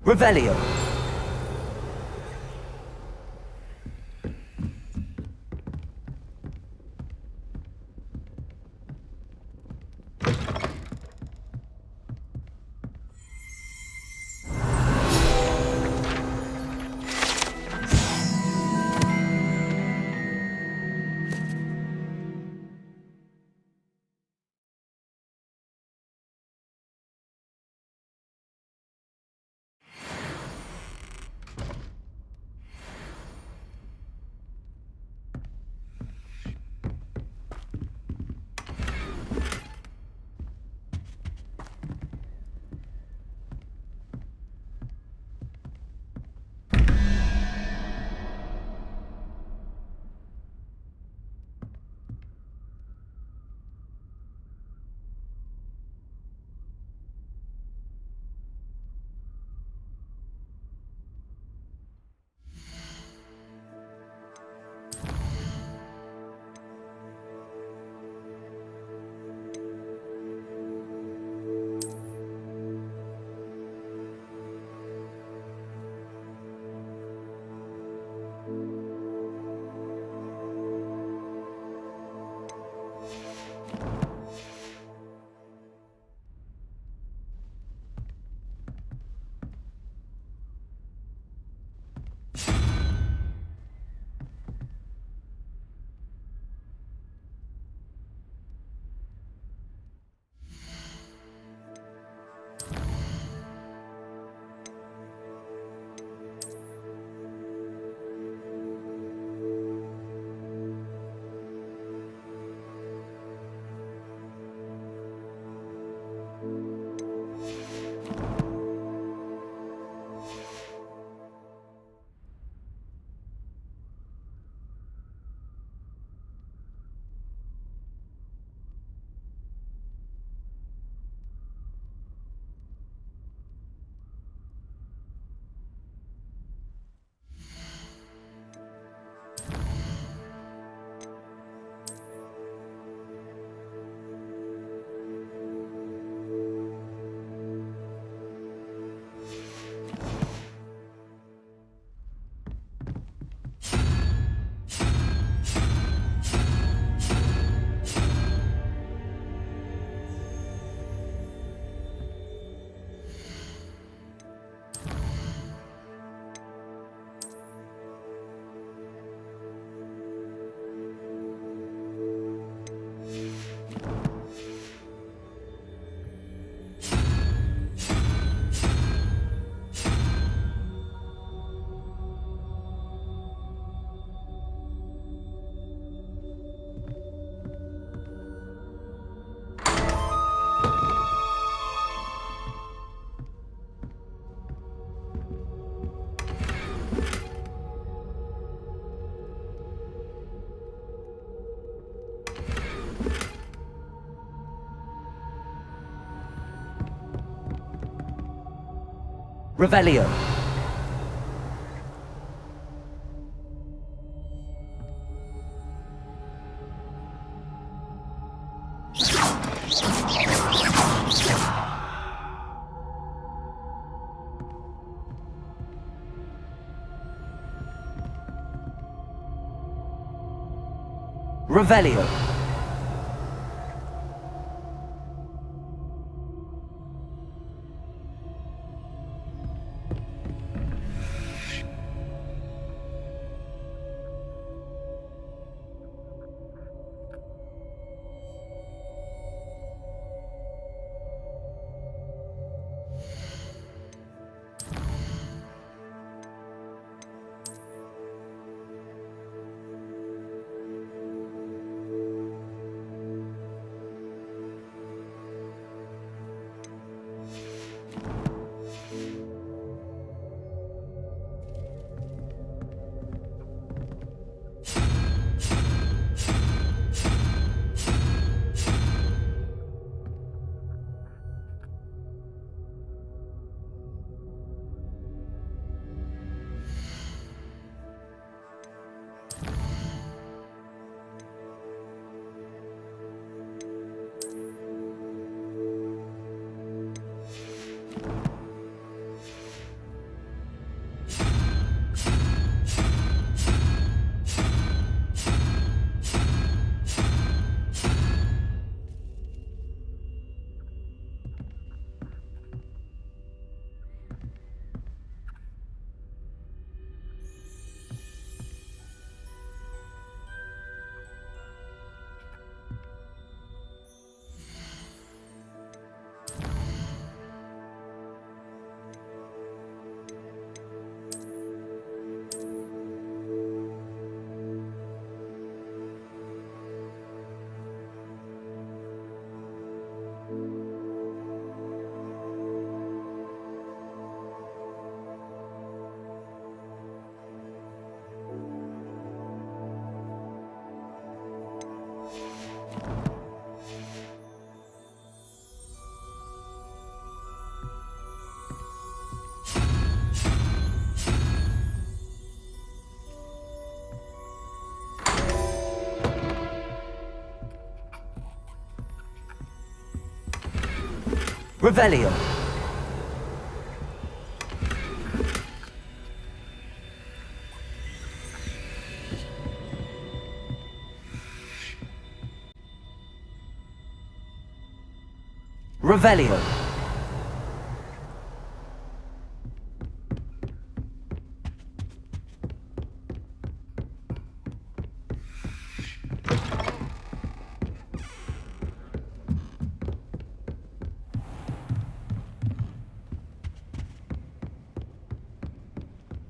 Revelio. Revelio. Revelio. Revelio. Revelio.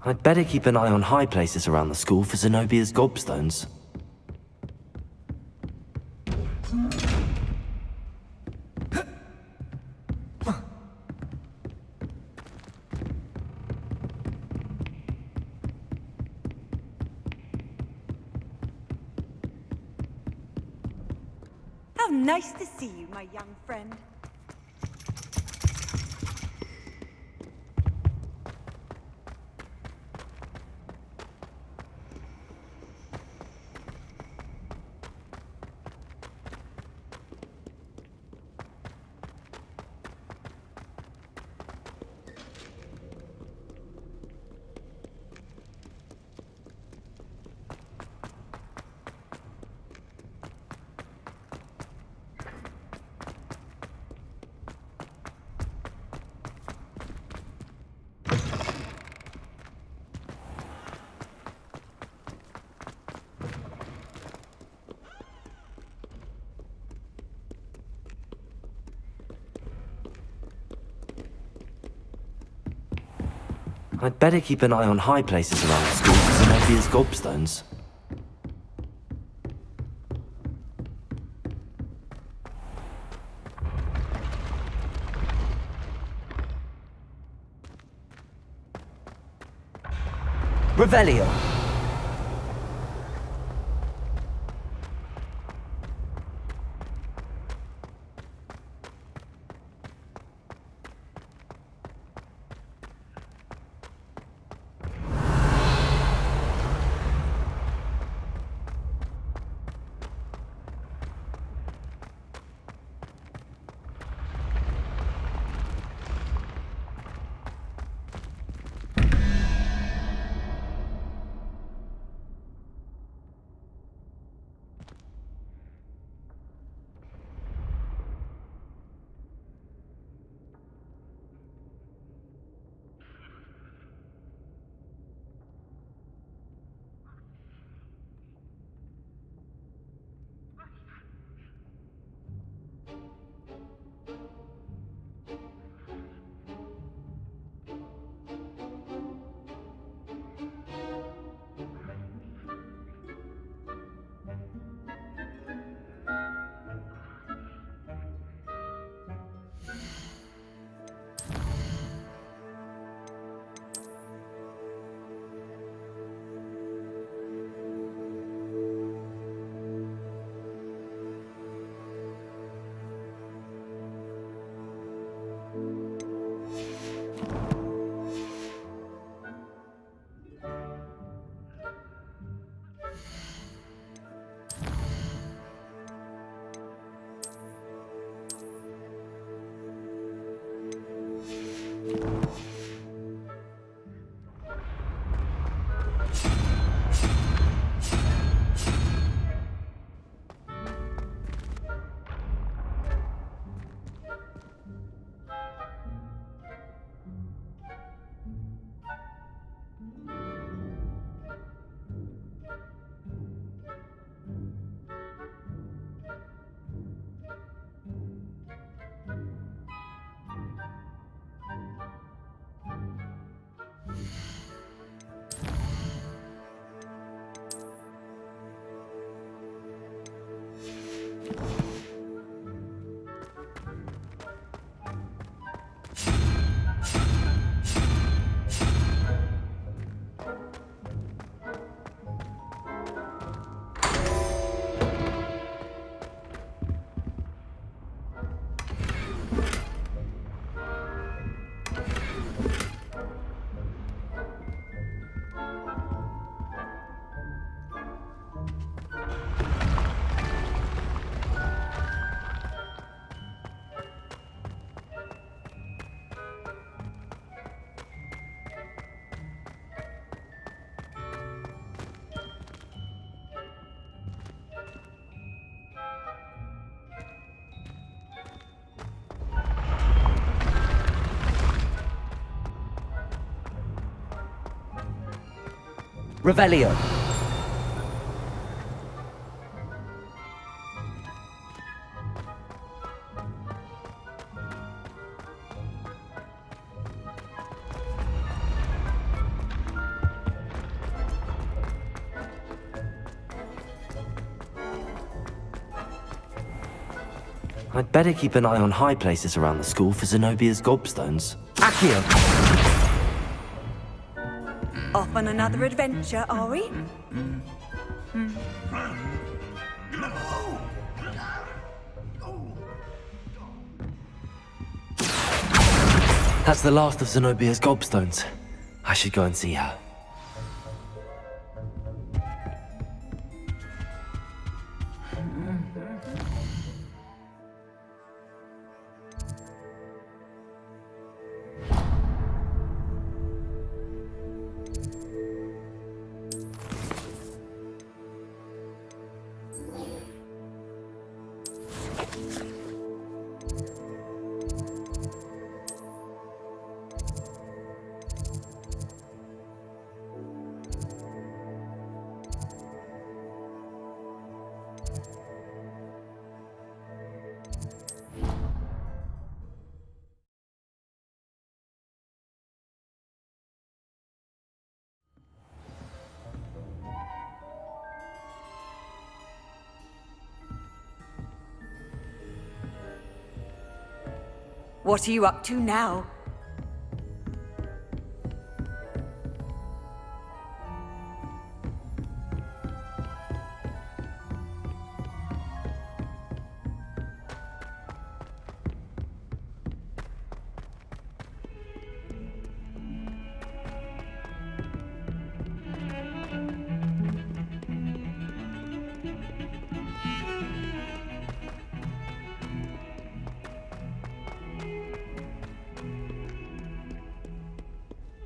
I'd better keep an eye on high places around the school for Zenobia's gobstones. How nice to see you, my young friend. I'd better keep an eye on high places around the school for Zenobia's gobstones. Revelio. Revelio. I'd better keep an eye on high places around the school for Zenobia's gobstones. Accio. Off on another adventure, are we? That's the last of Zenobia's gobstones. I should go and see her. What are you up to now?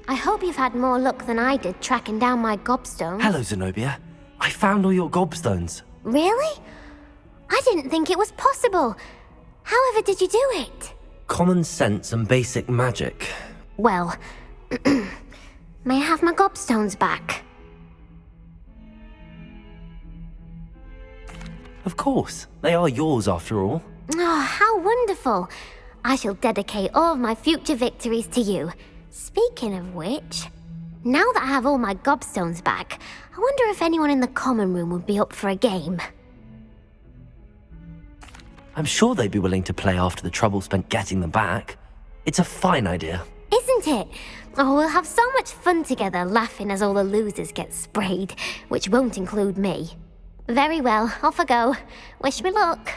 I hope you've had more luck than I did tracking down my gobstones. Hello, Zenobia. I found all your gobstones. Really? I didn't think it was possible. However did you do it? Common sense and basic magic. Well, may I have my gobstones back? Of course. They are yours after all. Oh, how wonderful. I shall dedicate all of my future victories to you. Speaking of which, now that I have all my gobstones back, I wonder if anyone in the common room would be up for a game. I'm sure they'd be willing to play after the trouble spent getting them back. It's a fine idea. Isn't it? Oh, we'll have so much fun together laughing as all the losers get sprayed, which won't include me. Very well, off I go. Wish me luck.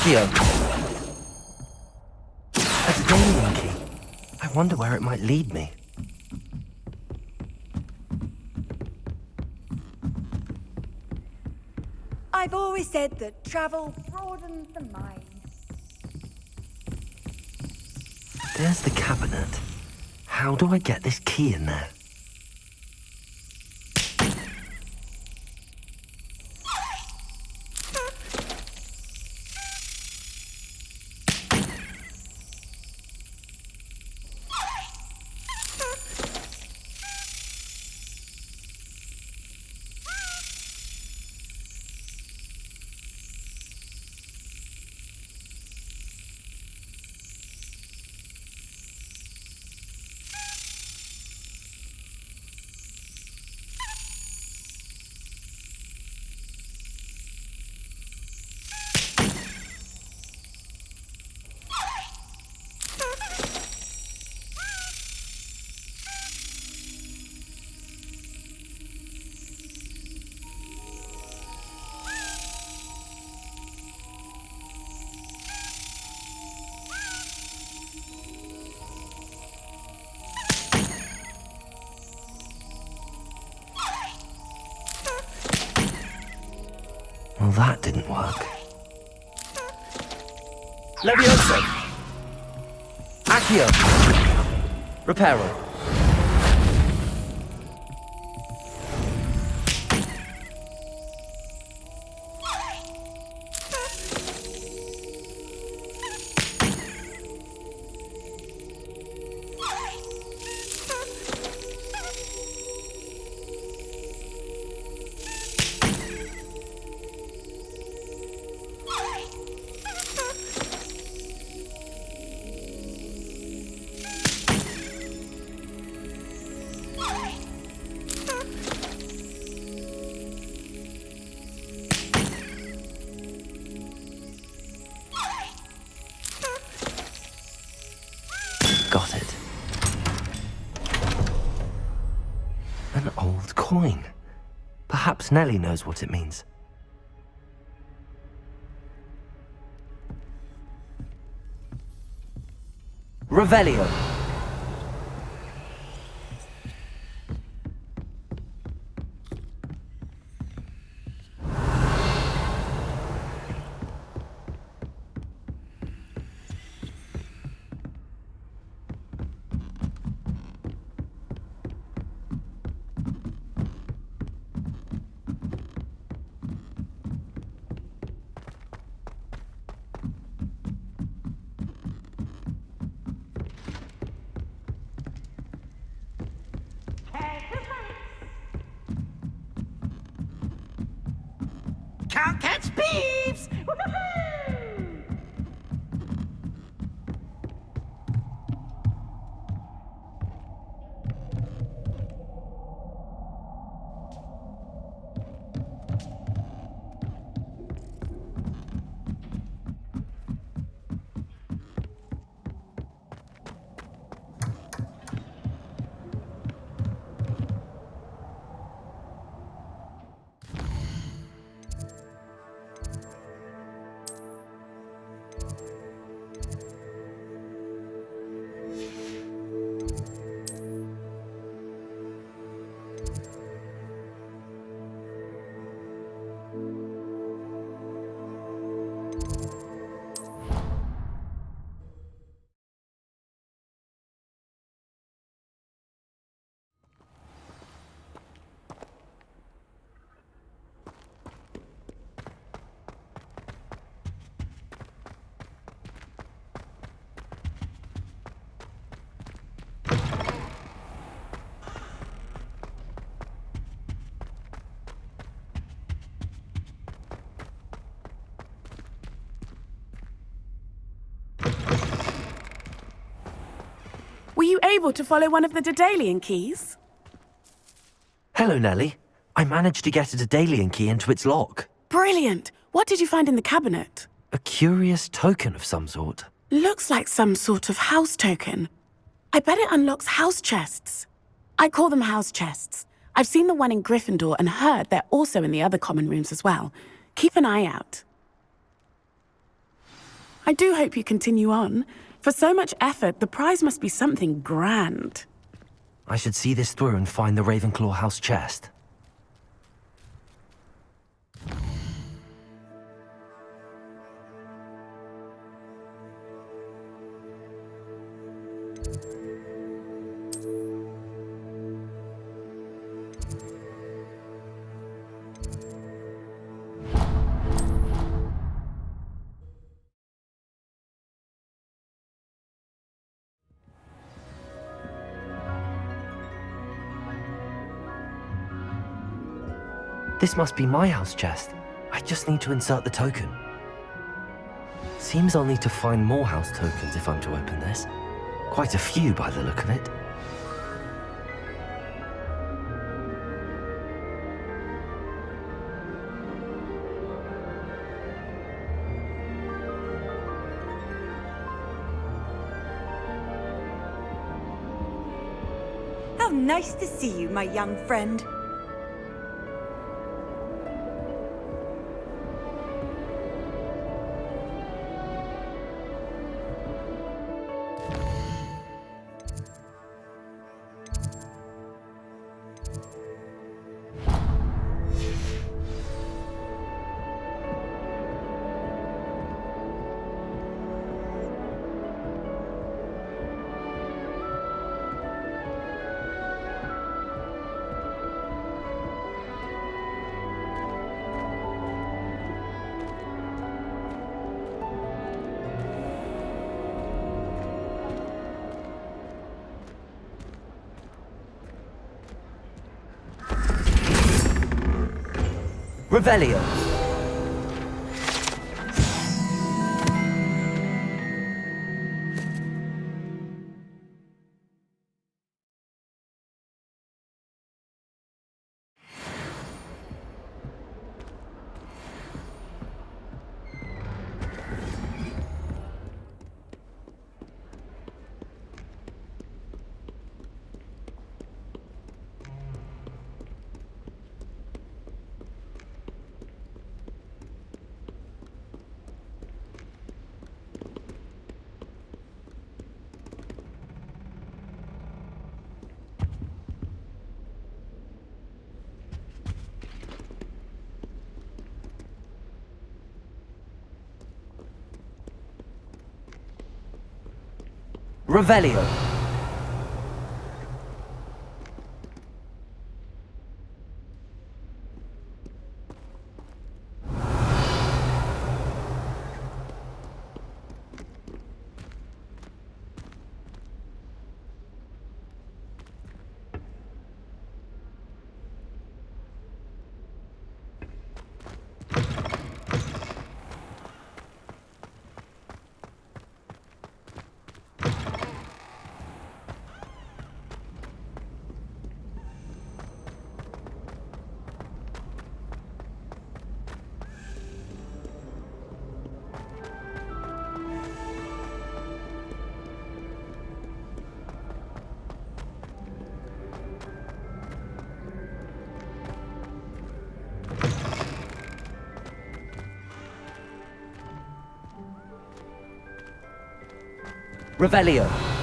Accio! A Daedalian key. I wonder where it might lead me. I've always said that travel broadens the mind. There's the cabinet. How do I get this key in there? Well, that didn't work. Levioso! Accio! Reparo! Got it. An old coin. Perhaps Nellie knows what it means. Revelio. Can't catch thieves! Were you able to follow one of the Daedalian keys? Hello, Nellie. I managed to get a Daedalian key into its lock. Brilliant! What did you find in the cabinet? A curious token of some sort. Looks like some sort of house token. I bet it unlocks house chests. I call them house chests. I've seen the one in Gryffindor and heard they're also in the other common rooms as well. Keep an eye out. I do hope you continue on. For so much effort, the prize must be something grand. I should see this through and find the Ravenclaw house chest. This must be my house chest. I just need to insert the token. Seems I'll need to find more house tokens if I'm to open this. Quite a few by the look of it. How nice to see you, my young friend. Revelio! Revelio! Revelio!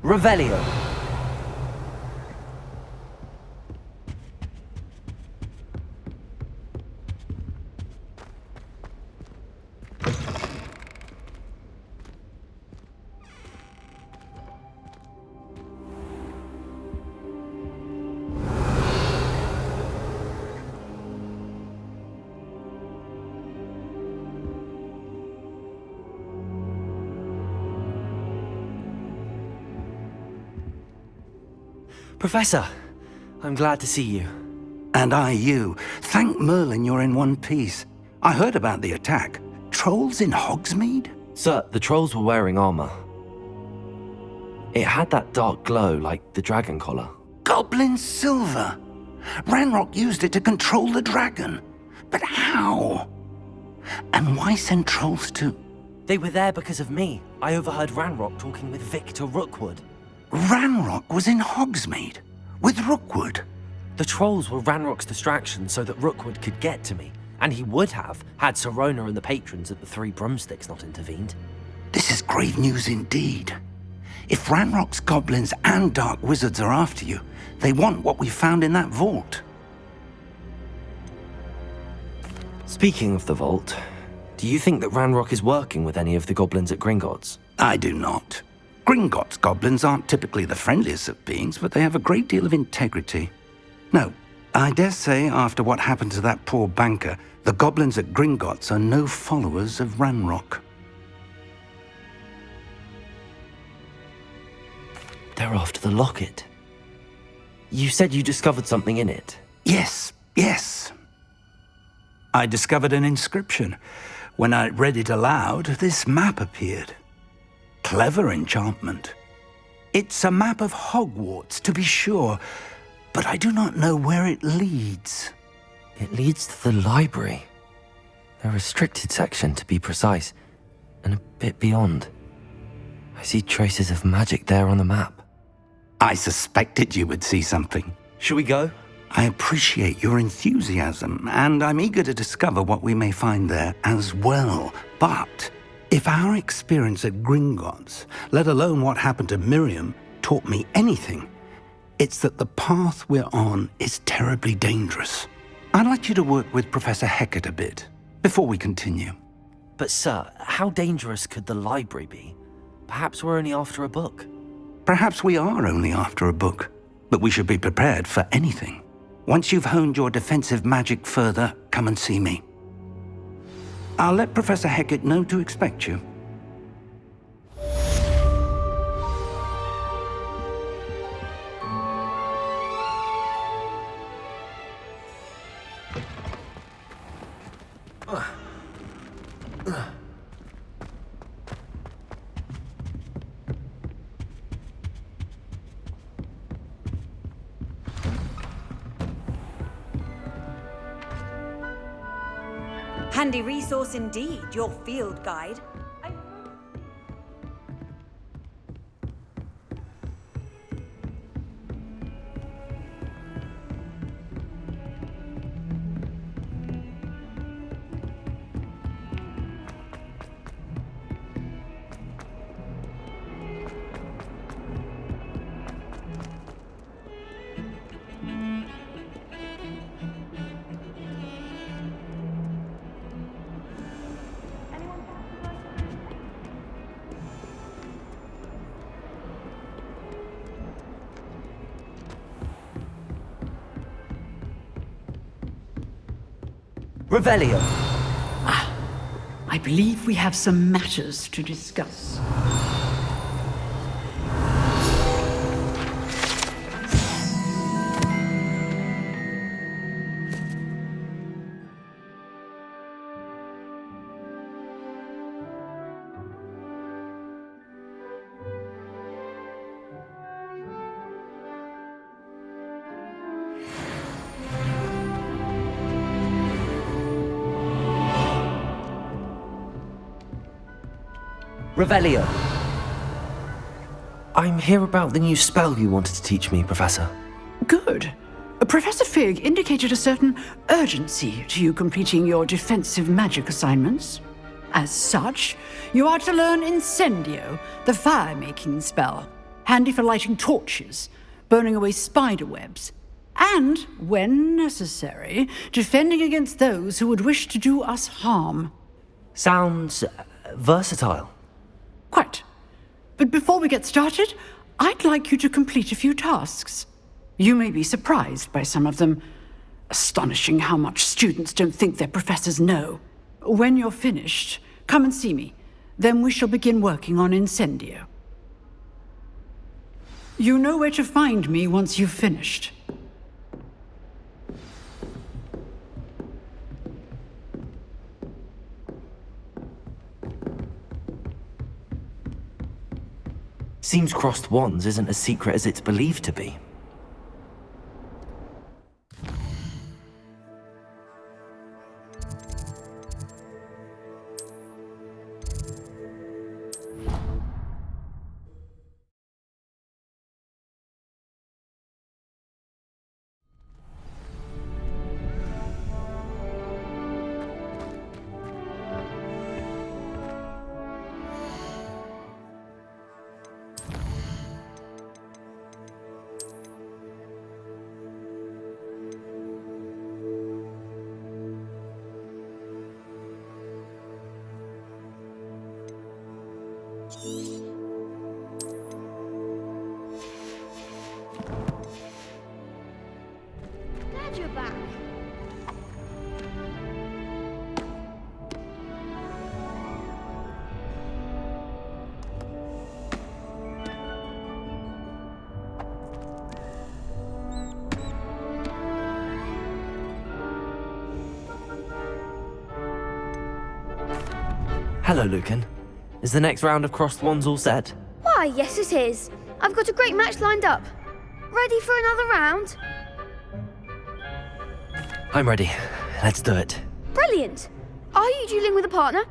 Revelio! Professor, I'm glad to see you. And I you. Thank Merlin you're in one piece. I heard about the attack. Trolls in Hogsmeade? Sir, the trolls were wearing armor. It had that dark glow like the dragon collar. Goblin silver! Ranrock used it to control the dragon. But how? And why send trolls to... They were there because of me. I overheard Ranrock talking with Victor Rookwood. Ranrock was in Hogsmeade? With Rookwood? The trolls were Ranrock's distraction so that Rookwood could get to me. And he would have, had Sirona and the patrons at the Three Broomsticks not intervened. This is grave news indeed. If Ranrock's goblins and dark wizards are after you, they want what we found in that vault. Speaking of the vault, do you think that Ranrock is working with any of the goblins at Gringotts? I do not. Gringotts goblins aren't typically the friendliest of beings, but they have a great deal of integrity. No, I dare say after what happened to that poor banker, the goblins at Gringotts are no followers of Ranrock. They're after the locket. You said you discovered something in it. Yes. I discovered an inscription. When I read it aloud, this map appeared. Clever enchantment. It's a map of Hogwarts, to be sure, but I do not know where it leads. It leads to the library. The restricted section, to be precise, and a bit beyond. I see traces of magic there on the map. I suspected you would see something. Shall we go? I appreciate your enthusiasm, and I'm eager to discover what we may find there as well. But if our experience at Gringotts, let alone what happened to Miriam, taught me anything, it's that the path we're on is terribly dangerous. I'd like you to work with Professor Hecat a bit, before we continue. But sir, how dangerous could the library be? Perhaps we're only after a book. Perhaps we are only after a book, but we should be prepared for anything. Once you've honed your defensive magic further, come and see me. I'll let Professor Hecat know to expect you. Handy resource indeed, your field guide. Revelio. I believe we have some matters to discuss. Revelio. I'm here about the new spell you wanted to teach me, Professor. Good. Professor Fig indicated a certain urgency to you completing your defensive magic assignments. As such, you are to learn Incendio, the fire-making spell, handy for lighting torches, burning away spider webs, and, when necessary, defending against those who would wish to do us harm. Sounds versatile. Quite. But before we get started, I'd like you to complete a few tasks. You may be surprised by some of them. Astonishing how much students don't think their professors know. When you're finished, come and see me. Then we shall begin working on Incendio. You know where to find me once you've finished. Seems crossed wands isn't as secret as it's believed to be. Glad you're back. Hello, Lucan. Is the next round of crossed wands all set? Why, yes it is. I've got a great match lined up. Ready for another round? I'm ready. Let's do it. Brilliant. Are you dueling with a partner?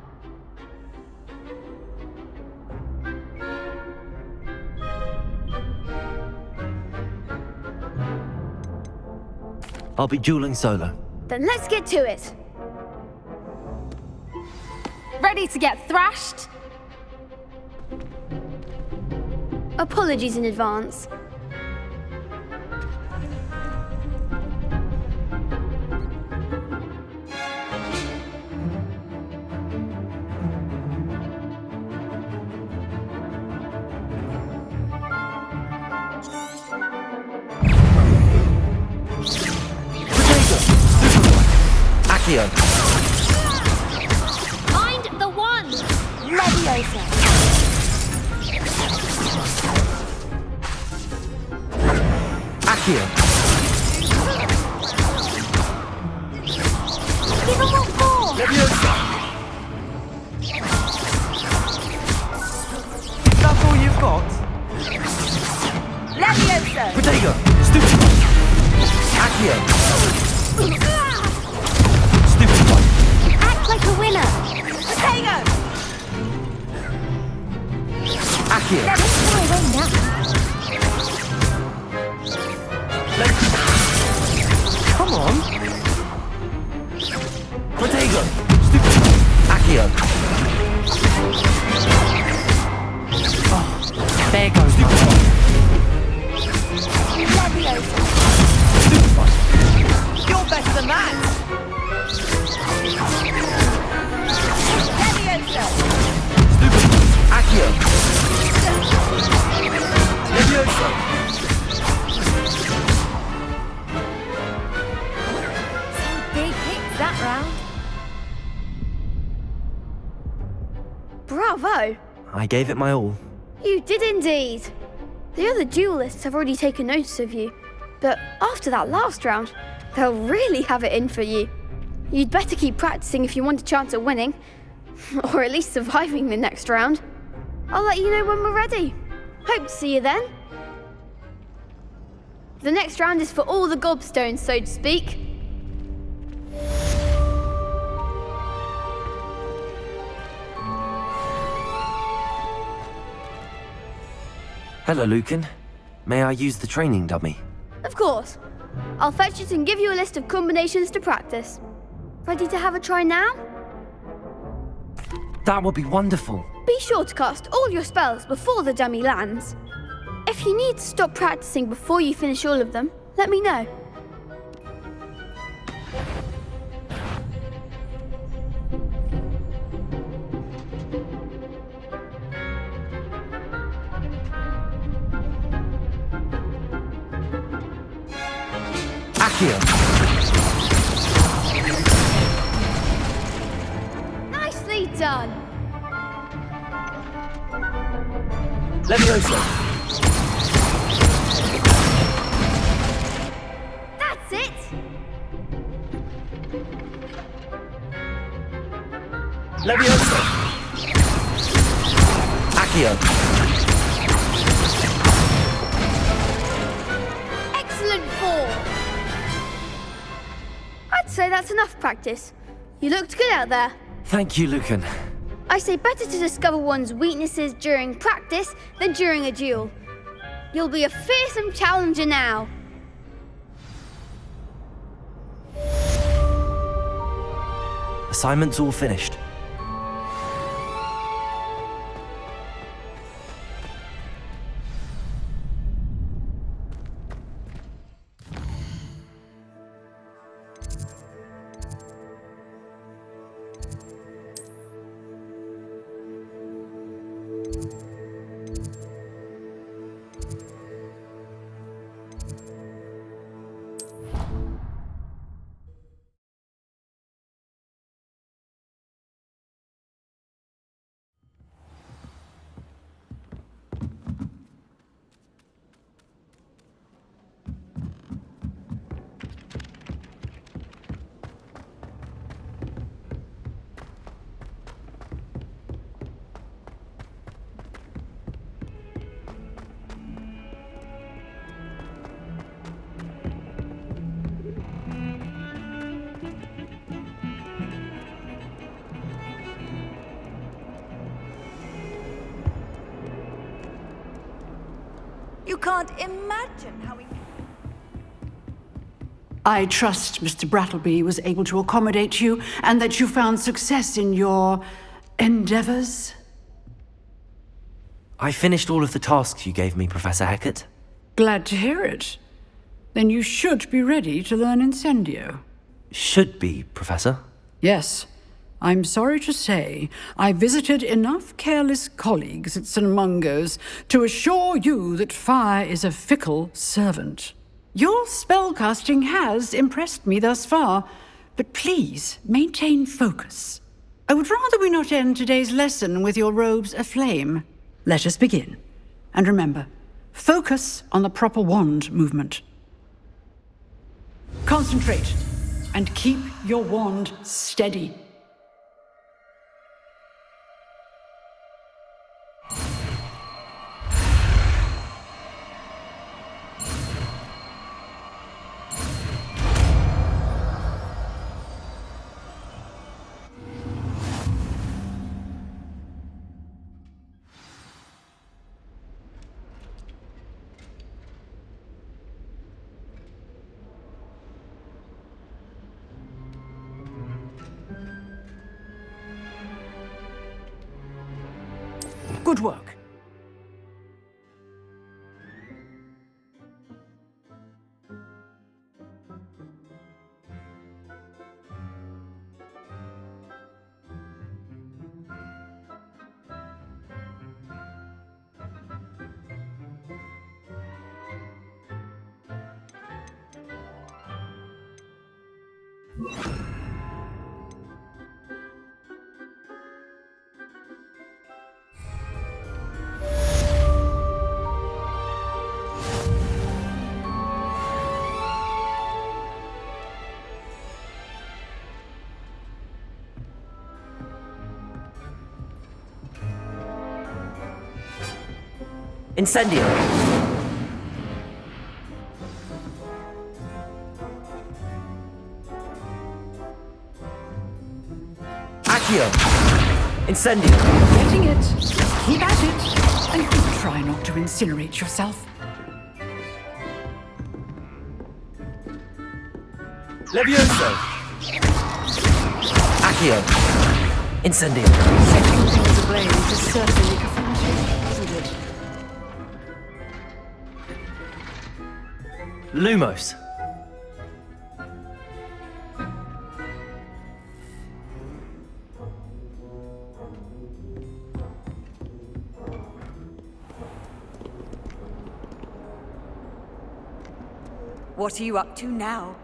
I'll be dueling solo. Then let's get to it. Ready to get thrashed? Apologies in advance. Accio. Find the one! Leviosa. Accio. Give him what for! Leviosa. That's all you've got? Leviosa! Protego. Stupid one. Accio. Stupid one. Act like a winner! Potato! Accio. Don't throw away now. Come on. Protego. Stupid one. Accio. Oh, there goes stupid one. Leviosa! Stupid one. You're better than that! Leviosa! Stupid one. Accio. Leviosa. Big hits that round. Bravo! I gave it my all. You did indeed. The other duelists have already taken notice of you, but after that last round, they'll really have it in for you. You'd better keep practicing if you want a chance at winning, or at least surviving the next round. I'll let you know when we're ready. Hope to see you then. The next round is for all the gobstones, so to speak. Hello, Lucan. May I use the training dummy? Of course. I'll fetch it and give you a list of combinations to practice. Ready to have a try now? That would be wonderful. Be sure to cast all your spells before the dummy lands. If you need to stop practicing before you finish all of them, let me know. Accio. Nicely done. Leviosa. Leviosa! Accio! Excellent ball! I'd say that's enough practice. You looked good out there. Thank you, Lucan. I say better to discover one's weaknesses during practice than during a duel. You'll be a fearsome challenger now. Assignment's all finished. You can't imagine how we... I trust Mr. Brattleby was able to accommodate you and that you found success in your endeavors. I finished all of the tasks you gave me, Professor Hecat. Glad to hear it. Then you should be ready to learn Incendio. Should be, Professor. Yes. I'm sorry to say, I visited enough careless colleagues at St. Mungo's to assure you that fire is a fickle servant. Your spellcasting has impressed me thus far, but please maintain focus. I would rather we not end today's lesson with your robes aflame. Let us begin. And remember, focus on the proper wand movement. Concentrate, and keep your wand steady. Good work. Incendio! Accio! Incendio! Getting it. Keep at it. And try not to incinerate yourself. Levioso! Accio! Incendio! Setting things ablaze is certainly cathartic, isn't it? Lumos! What are you up to now?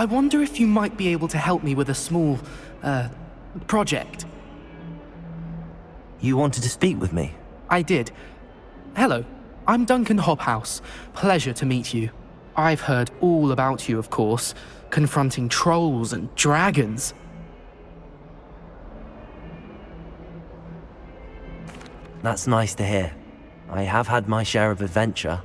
I wonder if you might be able to help me with a small, project. You wanted to speak with me? I did. Hello, I'm Duncan Hobhouse. Pleasure to meet you. I've heard all about you, of course, confronting trolls and dragons. That's nice to hear. I have had my share of adventure.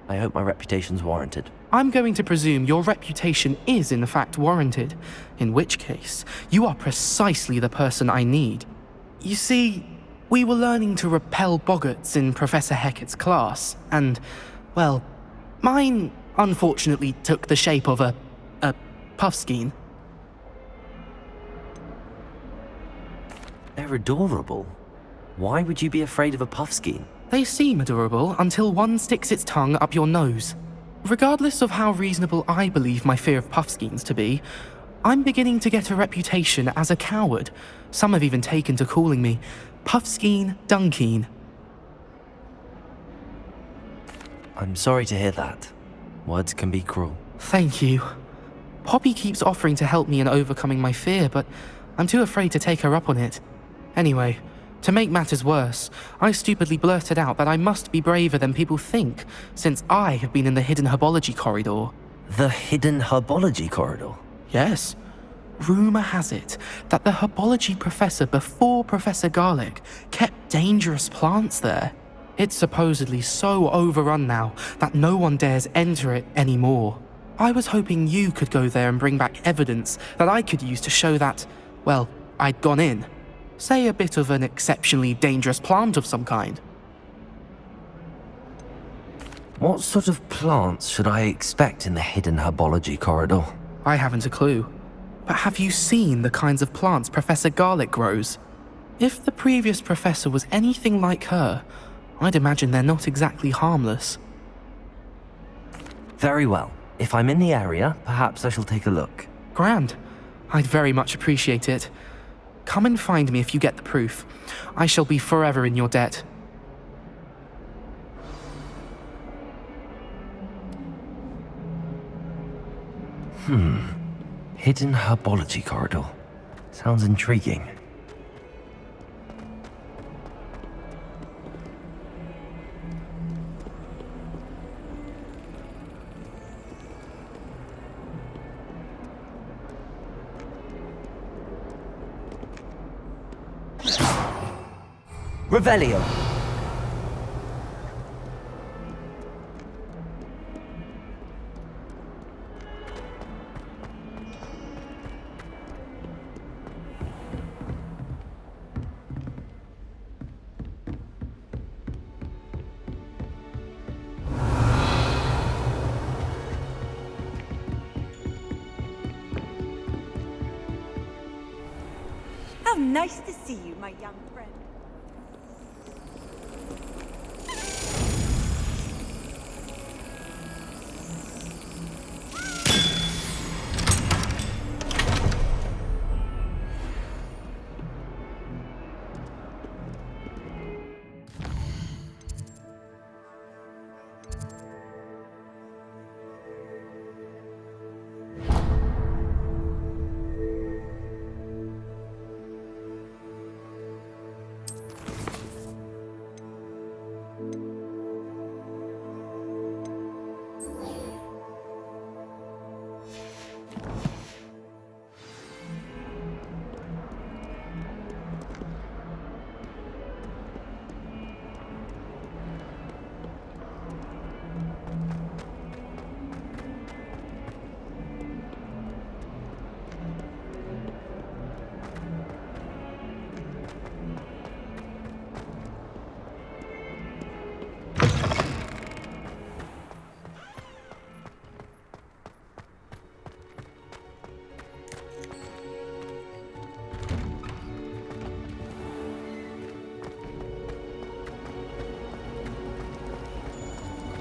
I hope my reputation's warranted. I'm going to presume your reputation is in fact warranted, in which case, you are precisely the person I need. You see, we were learning to repel boggarts in Professor Hecat's class, and, well, mine unfortunately took the shape of a puffskein. They're adorable. Why would you be afraid of a puffskein? They seem adorable until one sticks its tongue up your nose. Regardless of how reasonable I believe my fear of puffskeins to be, I'm beginning to get a reputation as a coward. Some have even taken to calling me Puffskein Dunkeen. I'm sorry to hear that. Words can be cruel. Thank you. Poppy keeps offering to help me in overcoming my fear, but I'm too afraid to take her up on it. Anyway, to make matters worse, I stupidly blurted out that I must be braver than people think, since I have been in the hidden herbology corridor. The hidden herbology corridor? Yes. Rumour has it that the herbology professor before Professor Garlic kept dangerous plants there. It's supposedly so overrun now that no one dares enter it anymore. I was hoping you could go there and bring back evidence that I could use to show that, well, I'd gone in. Say a bit of an exceptionally dangerous plant of some kind. What sort of plants should I expect in the hidden herbology corridor? I haven't a clue. But have you seen the kinds of plants Professor Garlic grows? If the previous professor was anything like her, I'd imagine they're not exactly harmless. Very well. If I'm in the area, perhaps I shall take a look. Grand. I'd very much appreciate it. Come and find me if you get the proof. I shall be forever in your debt. Hidden herbology corridor. Sounds intriguing. Revelio. How nice to see you, my young friend.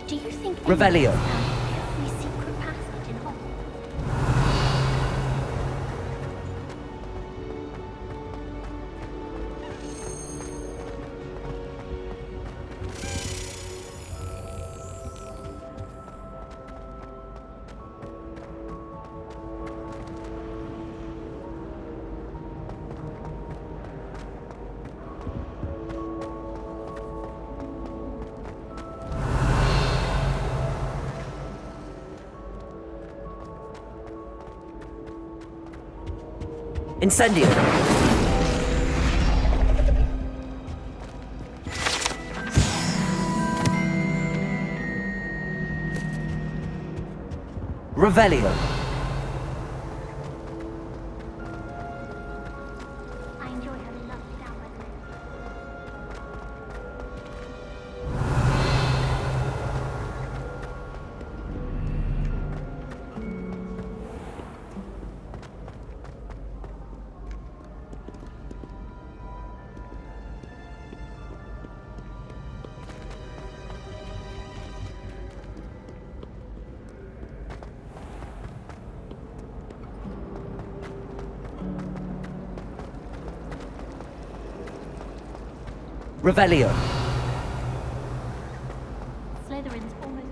Do you think Revelio. every secret passage in Hogwarts? Incendio. Revelio. I enjoy her lovely downward. Revelio. Slytherin's almost...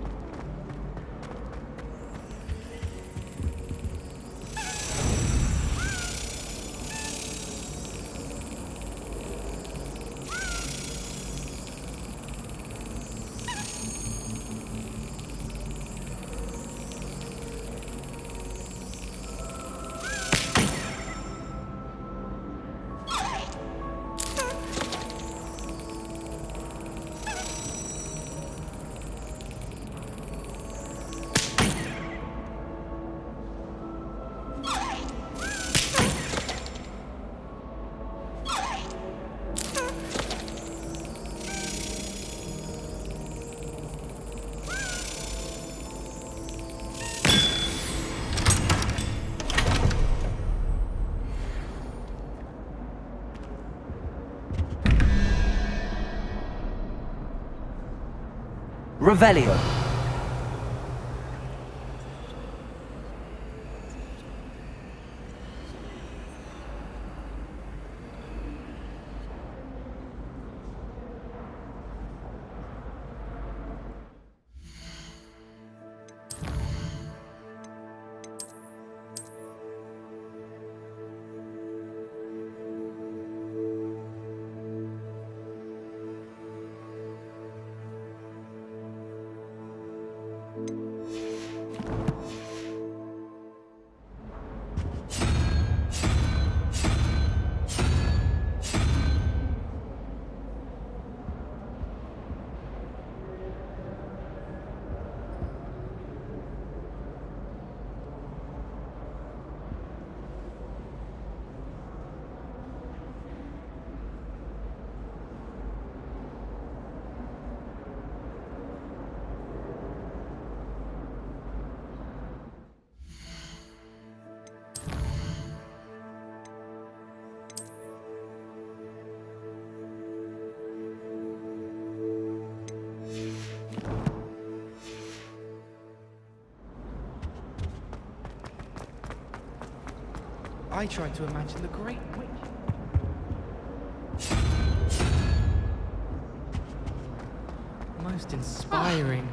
Revelio. I try to imagine the Great Witch. Most inspiring.